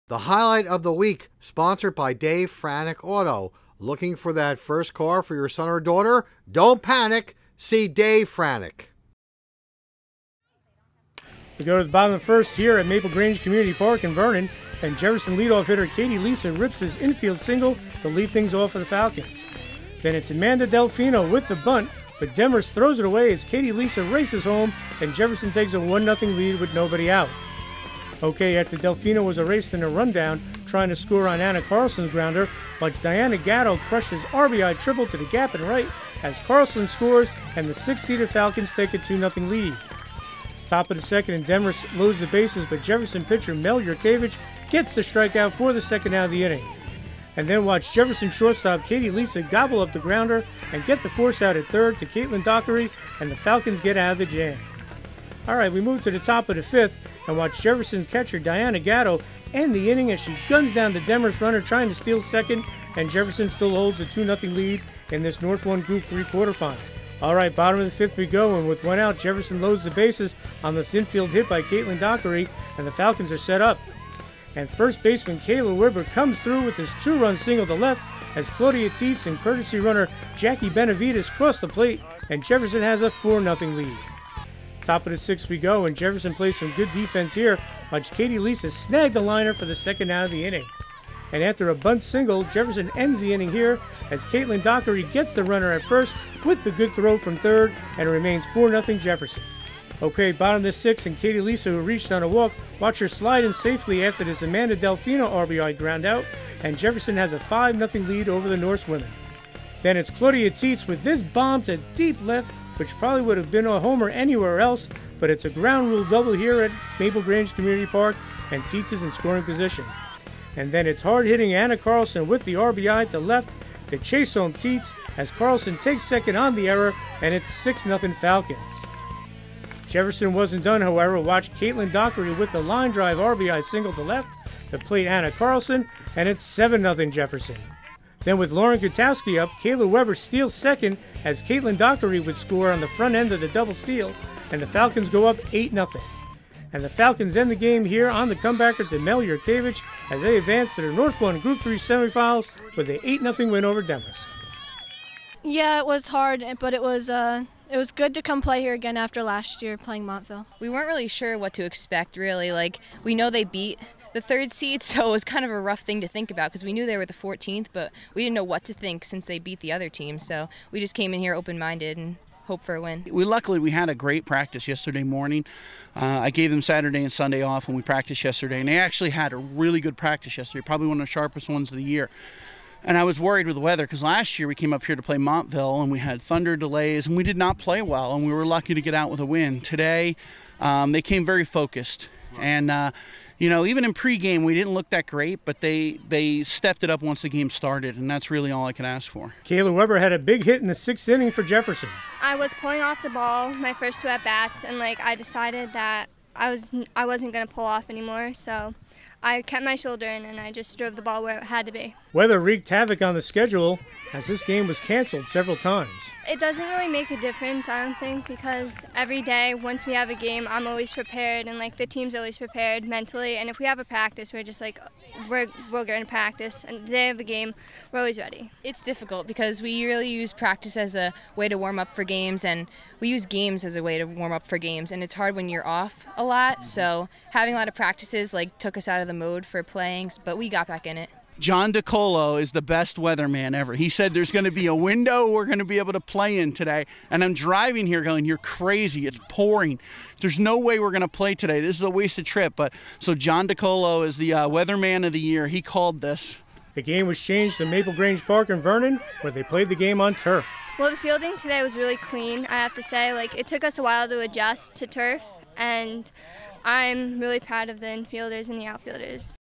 The highlight of the week, sponsored by Dave Franek Auto. Looking for that first car for your son or daughter? Don't panic. See Dave Franek. We go to the bottom of the first here at Maple Grange Community Park in Vernon, and Jefferson leadoff hitter Katie Lisa rips his infield single to lead things off for the Falcons. Then it's Amanda Delfino with the bunt, but Demarest throws it away as Katie Lisa races home, and Jefferson takes a 1-0 lead with nobody out. Okay, after Delfino was erased in a rundown, trying to score on Anna Carlson's grounder, but Diana Gatto crushes RBI triple to the gap and right as Carlson scores, and the 6-seeded Falcons take a 2-0 lead. Top of the second, and Demarest loads the bases, but Jefferson pitcher Mel Yurkevich gets the strikeout for the second out of the inning. And then watch Jefferson shortstop Katie Lisa gobble up the grounder and get the force out at third to Caitlin Dockery, and the Falcons get out of the jam. All right, we move to the top of the fifth and watch Jefferson's catcher Diana Gatto end the inning as she guns down the Demarest runner trying to steal second, and Jefferson still holds the 2-0 lead in this North 1 Group 3 quarterfinal. All right, bottom of the fifth we go, and with one out, Jefferson loads the bases on this infield hit by Caitlin Dockery, and the Falcons are set up. And first baseman Kayla Weber comes through with his 2-run single to left as Claudia Tietz and courtesy runner Jackie Benavides cross the plate, and Jefferson has a 4-0 lead. Top of the sixth we go, and Jefferson plays some good defense here. Watch Katie Lisa snag the liner for the second out of the inning. And after a bunt single, Jefferson ends the inning here as Caitlin Dockery gets the runner at first with the good throw from third, and it remains 4-0 Jefferson. Okay, bottom of the sixth, and Katie Lisa, who reached on a walk, watch her slide in safely after this Amanda Delfino RBI ground out, and Jefferson has a 5-0 lead over the Norse women. Then it's Claudia Tietz with this bomb to deep left, which probably would have been a homer anywhere else, but it's a ground rule double here at Maple Grange Community Park, and Tietz is in scoring position. And then it's hard-hitting Anna Carlson with the RBI to left to chase home Tietz as Carlson takes second on the error, and it's 6-0 Falcons. Jefferson wasn't done, however. Watch Caitlin Dockery with the line drive RBI single to left to plate Anna Carlson, and it's 7-0 Jefferson. Then with Lauren Gutowski up, Kayla Weber steals second as Caitlin Dockery would score on the front end of the double steal, and the Falcons go up 8-0. And the Falcons end the game here on the comebacker to Mel Yurkevich as they advance to the North 1 Group 3 semifinals with an 8-0 win over Demarest. Yeah, it was hard, but it was good to come play here again after last year playing Montville. We weren't really sure what to expect, really. Like, we know they beat the third seed, so it was kind of a rough thing to think about because we knew they were the 14th, but we didn't know what to think since they beat the other team. So we just came in here open-minded and hope for a win. Luckily, we had a great practice yesterday morning. I gave them Saturday and Sunday off when we practiced yesterday, and they actually had a really good practice yesterday, probably one of the sharpest ones of the year. And I was worried with the weather because last year we came up here to play Montville and we had thunder delays and we did not play well, and we were lucky to get out with a win. Today, they came very focused, and you know, even in pregame we didn't look that great, but they stepped it up once the game started, and that's really all I can ask for. Kayla Weber had a big hit in the sixth inning for Jefferson. I was pulling off the ball my first two at-bats, and I decided that I wasn't going to pull off anymore, so I kept my shoulder in and I just drove the ball where it had to be. Weather wreaked havoc on the schedule as this game was canceled several times. It doesn't really make a difference, I don't think, because every day, once we have a game, I'm always prepared, and the team's always prepared mentally. And if we have a practice, we're just we're going to practice, and the day of the game, we're always ready. It's difficult because we really use practice as a way to warm up for games, and we use games as a way to warm up for games, and it's hard when you're off a lot. So having a lot of practices took us out of the mode for playing, but we got back in it. John DiColo is the best weatherman ever. He said there's going to be a window we're going to be able to play in today. And I'm driving here going, you're crazy. It's pouring. There's no way we're going to play today. This is a wasted trip. But so John DiColo is the weatherman of the year. He called this. The game was changed to Maple Grange Park in Vernon, where they played the game on turf. Well, the fielding today was really clean, I have to say. It took us a while to adjust to turf, and I'm really proud of the infielders and the outfielders.